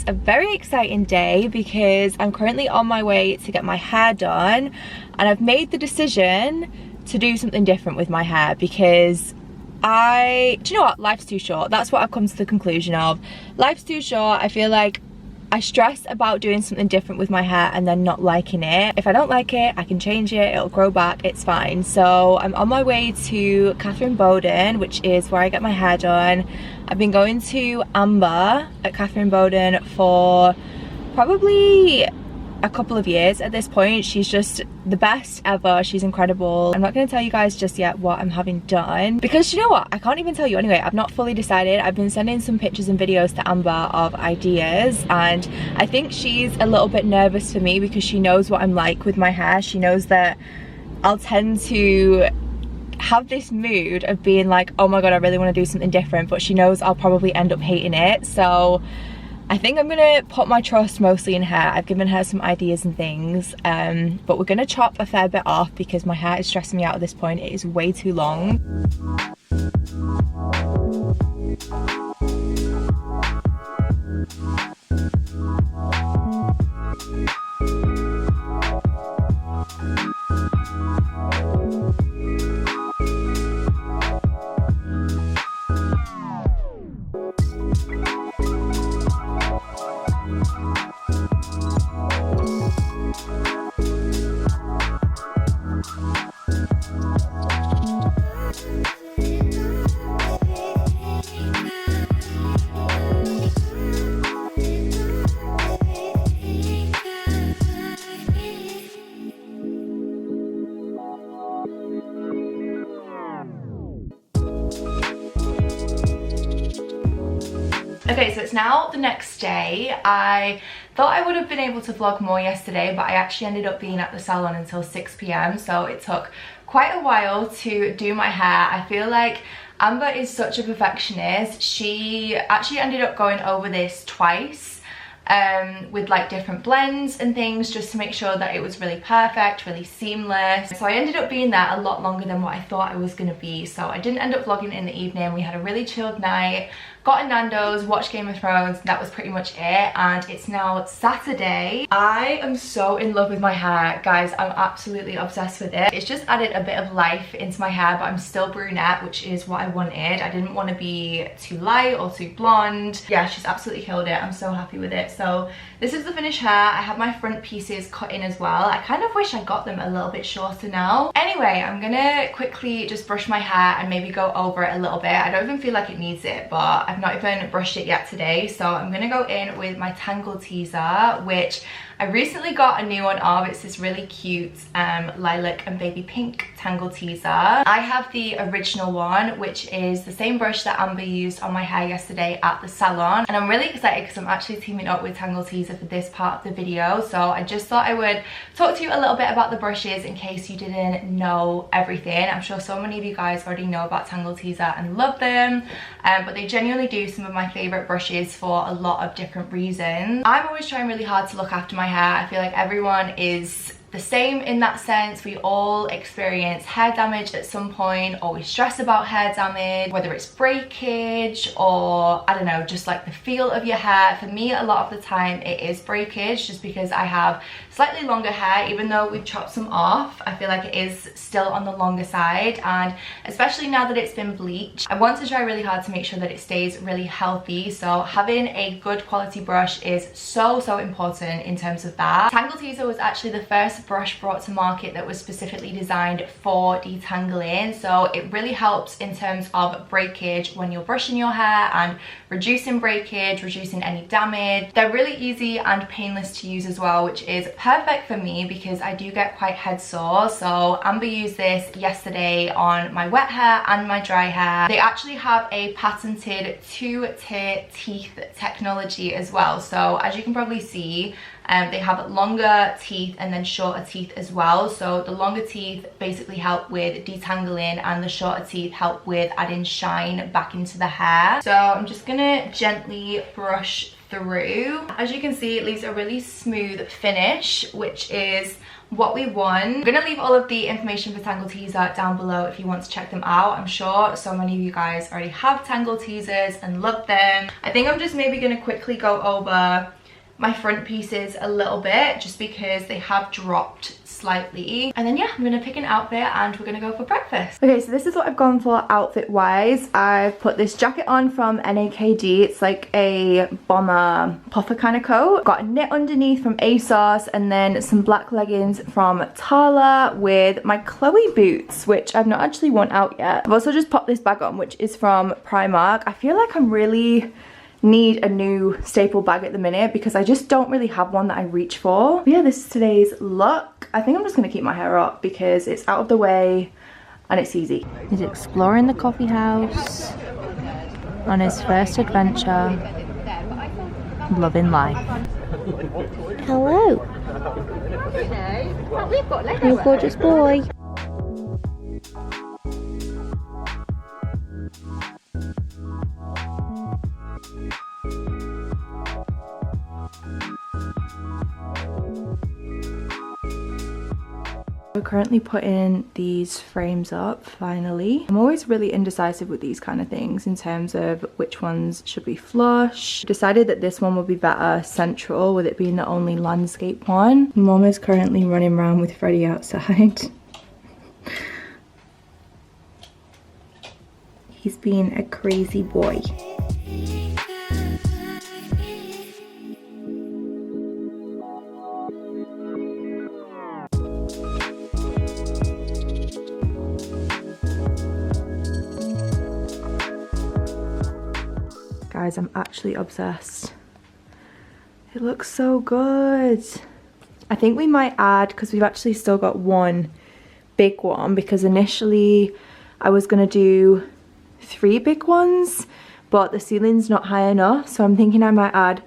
is a very exciting day because I'm currently on my way to get my hair done, and I've made the decision to do something different with my hair because do you know what, life's too short. That's what I've come to the conclusion of. Life's too short. I feel like I stress about doing something different with my hair and then not liking it. If I don't like it, I can change it, it'll grow back, it's fine. So I'm on my way to Catherine Bowden, which is where I get my hair done. I've been going to Amber at Catherine Bowden for probably a couple of years at this point. She's just the best ever. She's incredible. I'm not going to tell you guys just yet what I'm having done because you know what, I can't even tell you anyway. I've not fully decided. I've been sending some pictures and videos to Amber of ideas, and I think she's a little bit nervous for me because she knows what I'm like with my hair. She knows that I'll tend to have this mood of being like, oh my god, I really want to do something different, but she knows I'll probably end up hating it. So I think I'm gonna put my trust mostly in her. I've given her some ideas and things, but we're gonna chop a fair bit off because my hair is stressing me out at this point. It is way too long. Okay, so it's now the next day. I thought I would have been able to vlog more yesterday, but I actually ended up being at the salon until 6 p.m. so it took quite a while to do my hair. I feel like Amber is such a perfectionist. She actually ended up going over this twice with like different blends and things just to make sure that it was really perfect, really seamless. So I ended up being there a lot longer than what I thought I was gonna be. So I didn't end up vlogging in the evening. We had a really chilled night, got a Nando's, watched Game of Thrones, and that was pretty much it. And it's now Saturday. I am so in love with my hair, guys. I'm absolutely obsessed with it. It's just added a bit of life into my hair, but I'm still brunette, which is what I wanted. I didn't want to be too light or too blonde. Yeah, she's absolutely killed it. I'm so happy with it. So this is the finished hair. I have my front pieces cut in as well. I kind of wish I got them a little bit shorter now. Anyway, I'm gonna quickly just brush my hair and maybe go over it a little bit. I don't even feel like it needs it, but I've not even brushed it yet today. So I'm gonna go in with my Tangle teezer, which I recently got a new one of. It's this really cute lilac and baby pink Tangle teezer. I have the original one, which is the same brush that Amber used on my hair yesterday at the salon. And I'm really excited because I'm actually teaming up with Tangle teezer for this part of the video. So I just thought I would talk to you a little bit about the brushes in case you didn't know everything. I'm sure so many of you guys already know about Tangle teezer and love them, but they genuinely do some of my favorite brushes for a lot of different reasons. I'm always trying really hard to look after my hair. I feel like everyone is the same in that sense. We all experience hair damage at some point, or we stress about hair damage, whether it's breakage or I don't know, just like the feel of your hair. For me, a lot of the time it is breakage, just because I have slightly longer hair. Even though we've chopped some off, I feel like it is still on the longer side, and especially now that it's been bleached, I want to try really hard to make sure that it stays really healthy. So having a good quality brush is so important in terms of that. Tangle teezer was actually the first brush brought to market that was specifically designed for detangling, so it really helps in terms of breakage when you're brushing your hair and reducing breakage, reducing any damage. They're really easy and painless to use as well, which is perfect for me because I do get quite head sore. So Amber used this yesterday on my wet hair and my dry hair. They actually have a patented 2-tier teeth technology as well. So as you can probably see, they have longer teeth and then shorter teeth as well. So the longer teeth basically help with detangling, and the shorter teeth help with adding shine back into the hair. So I'm just gonna gently brush through. As you can see, it leaves a really smooth finish, which is what we want. I'm gonna leave all of the information for Tangle Teezer down below if you want to check them out. I'm sure so many of you guys already have Tangle Teezers and love them. I think I'm just maybe gonna quickly go over my front pieces a little bit just because they have dropped slightly, and then yeah, I'm gonna pick an outfit and we're gonna go for breakfast. Okay, so this is what I've gone for outfit wise. I've put this jacket on from NAKD. It's like a bomber puffer kind of coat. Got a knit underneath from ASOS, and then some black leggings from Tailor with my Chloe boots, which I've not actually worn out yet. I've also just popped this bag on, which is from Primark. I feel like I'm really need a new staple bag at the minute because I just don't really have one that I reach for. But yeah, this is today's look. I think I'm just gonna keep my hair up because it's out of the way and it's easy. He's exploring the coffee house on his first adventure, loving life. Hello. You're a gorgeous boy. We're currently putting these frames up finally. I'm always really indecisive with these kind of things in terms of which ones should be flush. Decided that this one would be better central with it being the only landscape one. Mom is currently running around with Freddie outside. He's being a crazy boy. Guys, I'm actually obsessed. It looks so good. I think we might add, because we've actually still got one big one, because initially I was gonna do 3 big ones, but the ceiling's not high enough, so I'm thinking I might add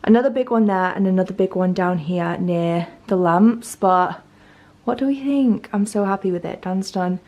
another big one there and another big one down here near the lamps. But what do we think? I'm so happy with it. Dan's done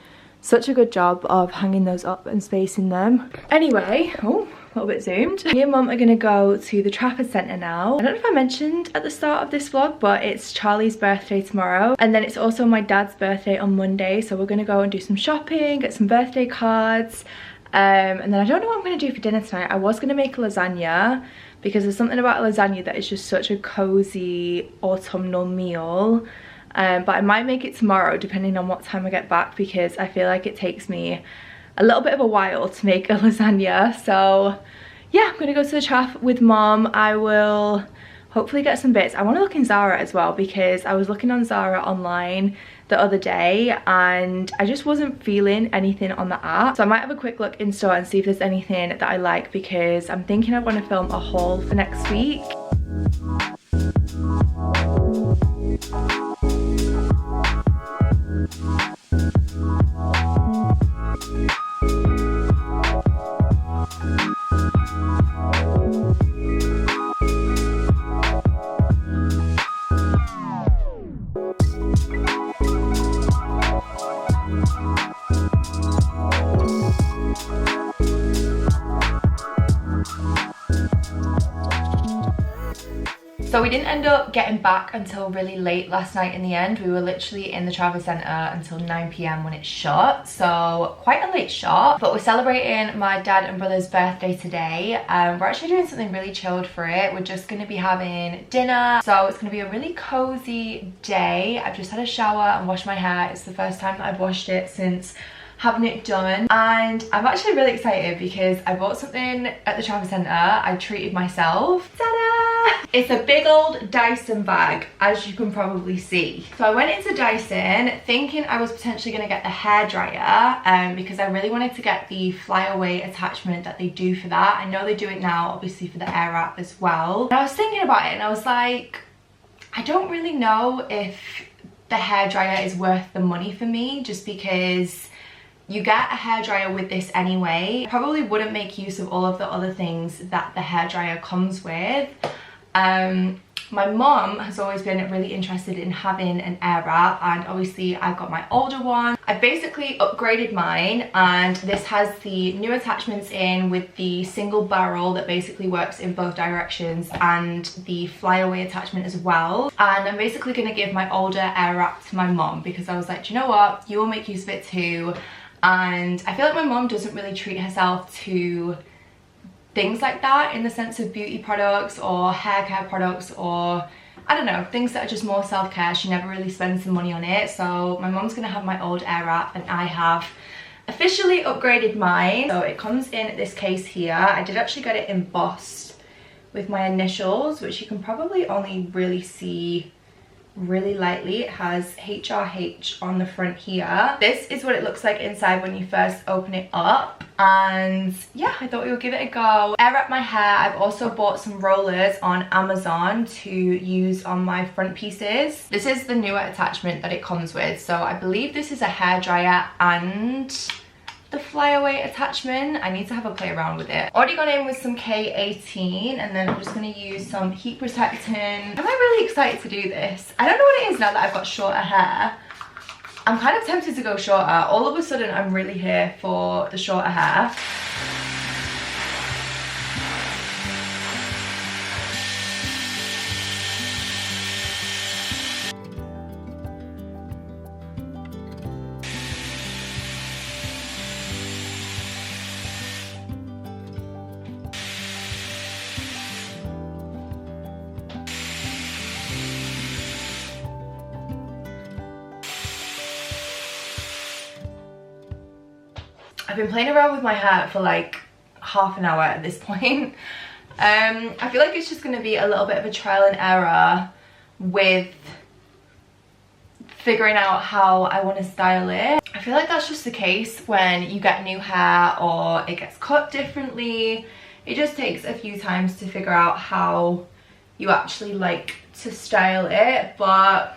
such a good job of hanging those up and spacing them. Anyway, oh, a little bit zoomed. Me and Mum are gonna go to the Trafford Centre now. I don't know if I mentioned at the start of this vlog, but it's Charlie's birthday tomorrow, and then it's also my dad's birthday on Monday, so we're gonna go and do some shopping, get some birthday cards, and then I don't know what I'm gonna do for dinner tonight. I was gonna make lasagna because there's something about lasagna that is just such a cozy autumnal meal. But I might make it tomorrow depending on what time I get back, because I feel like it takes me a little bit of a while to make a lasagna. So yeah, I'm gonna go to the Traff with Mom. I will hopefully get some bits. I want to look in Zara as well, because I was looking on Zara online the other day and I just wasn't feeling anything on the app. So I might have a quick look in store and see if there's anything that I like, because I'm thinking I want to film a haul for next week. So we didn't end up getting back until really late last night in the end. We were literally in the Trafford Centre until 9 PM when it shut. So quite a late shot, but we're celebrating my dad and brother's birthday today. We're actually doing something really chilled for it. We're just gonna be having dinner. So it's gonna be a really cozy day. I've just had a shower and washed my hair. It's the first time that I've washed it since having it done, and I'm actually really excited because I bought something at the Trafford Centre. I treated myself. Ta-da! It's a big old Dyson bag, as you can probably see. So I went into Dyson thinking I was potentially going to get the hairdryer because I really wanted to get the flyaway attachment that they do for that. I know they do it now obviously for the Airwrap as well. And I was thinking about it and I was like, I don't really know if the hairdryer is worth the money for me, just because you get a hairdryer with this anyway. I probably wouldn't make use of all of the other things that the hairdryer comes with. My mum has always been really interested in having an air wrap, and obviously I've got my older one. I basically upgraded mine, and this has the new attachments in with the single barrel that basically works in both directions, and the flyaway attachment as well. And I'm basically going to give my older air wrap to my mum because I was like, do you know what, you will make use of it too. And I feel like my mum doesn't really treat herself to things like that in the sense of beauty products or hair care products, or I don't know, things that are just more self-care. She never really spends the money on it. So my mum's gonna have my old air wrap, and I have officially upgraded mine. So it comes in this case here. I did actually get it embossed with my initials, which you can probably only really see really lightly. It has HRH on the front here. This is what it looks like inside when you first open it up, and yeah, I thought we would give it a go. Air wrap my hair. I've also bought some rollers on Amazon to use on my front pieces. This is the newer attachment that it comes with, so I believe this is a hair dryer and the flyaway attachment. I need to have a play around with it. Already gone in with some K18, and then I'm just going to use some heat protectant. Am I really excited to do this? I don't know what it is now that I've got shorter hair. I'm kind of tempted to go shorter. All of a sudden I'm really here for the shorter hair. I've been playing around with my hair for like half an hour at this point. I feel like it's just going to be a little bit of a trial and error with figuring out how I want to style it. I feel like that's just the case when you get new hair or it gets cut differently. It just takes a few times to figure out how you actually like to style it, but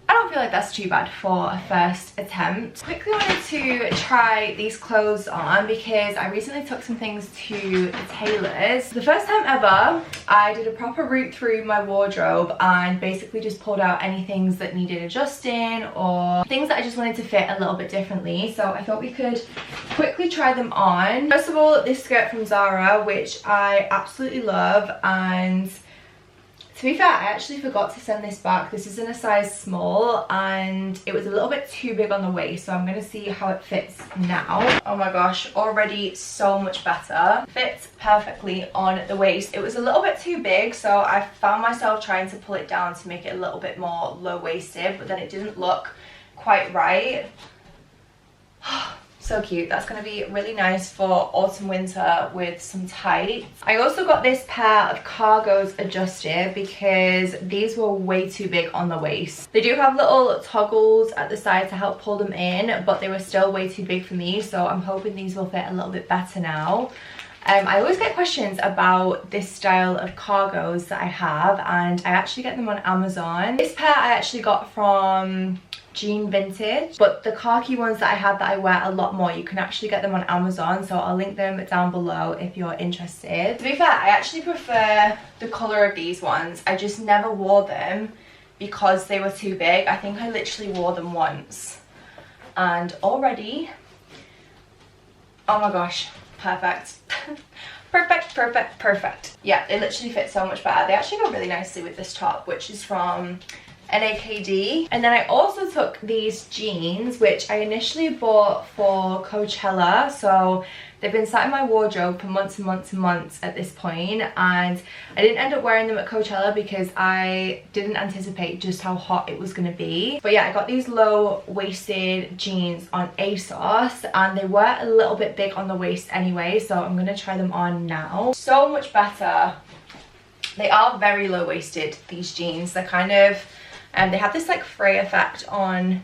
I don't feel like that's too bad for a first attempt. Quickly wanted to try these clothes on because I recently took some things to the tailors. The first time ever, I did a proper route through my wardrobe and basically just pulled out any things that needed adjusting or things that I just wanted to fit a little bit differently. So I thought we could quickly try them on. First of all, this skirt from Zara, which I absolutely love, and to be fair, I actually forgot to send this back. This is in a size small and it was a little bit too big on the waist, so I'm going to see how it fits now. Oh my gosh, already so much better. Fits perfectly on the waist. It was a little bit too big, so I found myself trying to pull it down to make it a little bit more low-waisted, but then it didn't look quite right. So cute. That's going to be really nice for autumn winter with some tights. I also got this pair of cargos adjusted because these were way too big on the waist. They do have little toggles at the side to help pull them in, but they were still way too big for me, so I'm hoping these will fit a little bit better now. I always get questions about this style of cargos that I have, and I actually get them on Amazon. This pair I actually got from Jean Vintage, but the khaki ones that I have that I wear a lot more, you can actually get them on Amazon, so I'll link them down below if you're interested. To be fair, I actually prefer the colour of these ones. I just never wore them because they were too big. I think I literally wore them once and already, oh my gosh, perfect. Perfect, perfect, perfect. Yeah, they literally fit so much better. They actually go really nicely with this top, which is from NAKD. And then I also took these jeans, which I initially bought for Coachella, so they've been sat in my wardrobe for months and months and months at this point, and I didn't end up wearing them at Coachella because I didn't anticipate just how hot it was going to be. But yeah, I got these low-waisted jeans on ASOS, and they were a little bit big on the waist anyway, so I'm going to try them on now. So much better. They are very low-waisted, these jeans. They're kind of they have this like fray effect on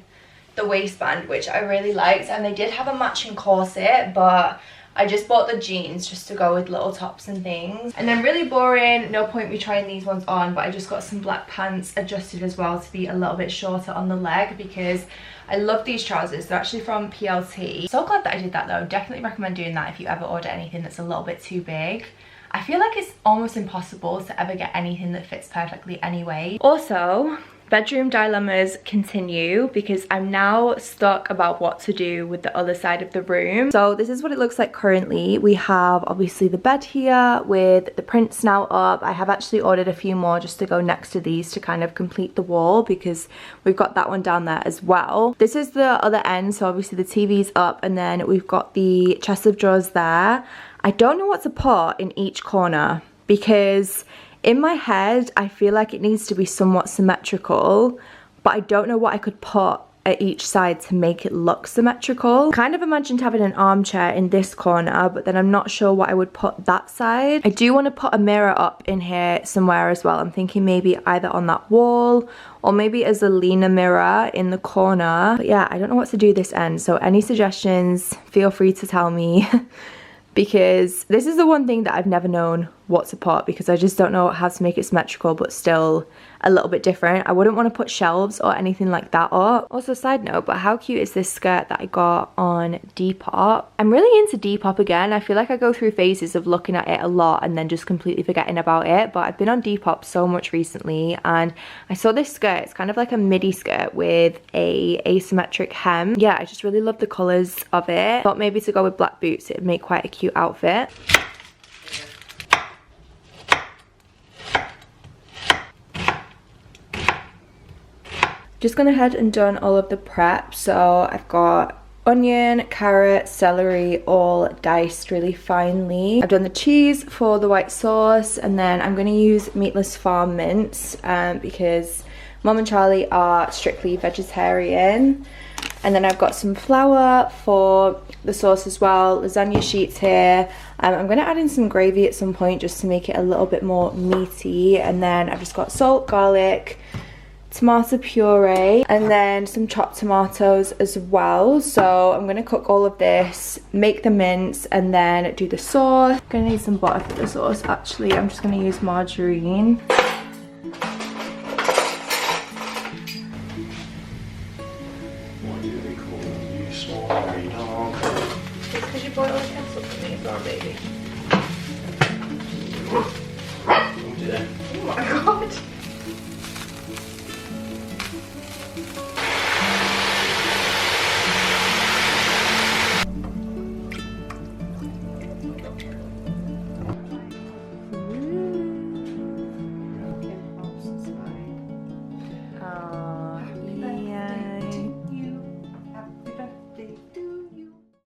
the waistband, which I really liked, and they did have a matching corset, but I just bought the jeans just to go with little tops and things. And then really boring, no point me trying these ones on, but I just got some black pants adjusted as well to be a little bit shorter on the leg because I love these trousers. They're actually from PLT. So glad that I did that though. Definitely recommend doing that if you ever order anything that's a little bit too big. I feel like it's almost impossible to ever get anything that fits perfectly anyway. Also, bedroom dilemmas continue because I'm now stuck about what to do with the other side of the room. So this is what it looks like currently. We have obviously the bed here with the prints now up. I have actually ordered a few more just to go next to these to kind of complete the wall because we've got that one down there as well. This is the other end, so obviously the TV's up and then we've got the chest of drawers there. I don't know what to put in each corner because in my head, I feel like it needs to be somewhat symmetrical, but I don't know what I could put at each side to make it look symmetrical. Kind of imagined having an armchair in this corner, but then I'm not sure what I would put that side. I do want to put a mirror up in here somewhere as well. I'm thinking maybe either on that wall or maybe as a leaner mirror in the corner. But yeah, I don't know what to do this end, so any suggestions, feel free to tell me. Because this is the one thing that I've never known what to put because I just don't know how to make it symmetrical but still a little bit different. I wouldn't want to put shelves or anything like that up. Also, side note, but how cute is this skirt that I got on Depop? I'm really into Depop again. I feel like I go through phases of looking at it a lot and then just completely forgetting about it, but I've been on Depop so much recently and I saw this skirt. It's kind of like a midi skirt with a asymmetric hem. Yeah, I just really love the colours of it. Thought maybe to go with black boots, it'd make quite a cute outfit. Just gone ahead and done all of the prep. So I've got onion, carrot, celery all diced really finely. I've done the cheese for the white sauce and then I'm going to use meatless farm mince because Mum and Charlie are strictly vegetarian. And then I've got some flour for the sauce as well, lasagna sheets here. I'm going to add in some gravy at some point just to make it a little bit more meaty. And then I've just got salt, garlic, tomato puree, and then some chopped tomatoes as well. So I'm going to cook all of this, make the mince, and then do the sauce. I'm going to need some butter for the sauce actually. I'm just going to use margarine. What do they call you, small hairy dog? It's because you boiled ketchup for me as well, baby.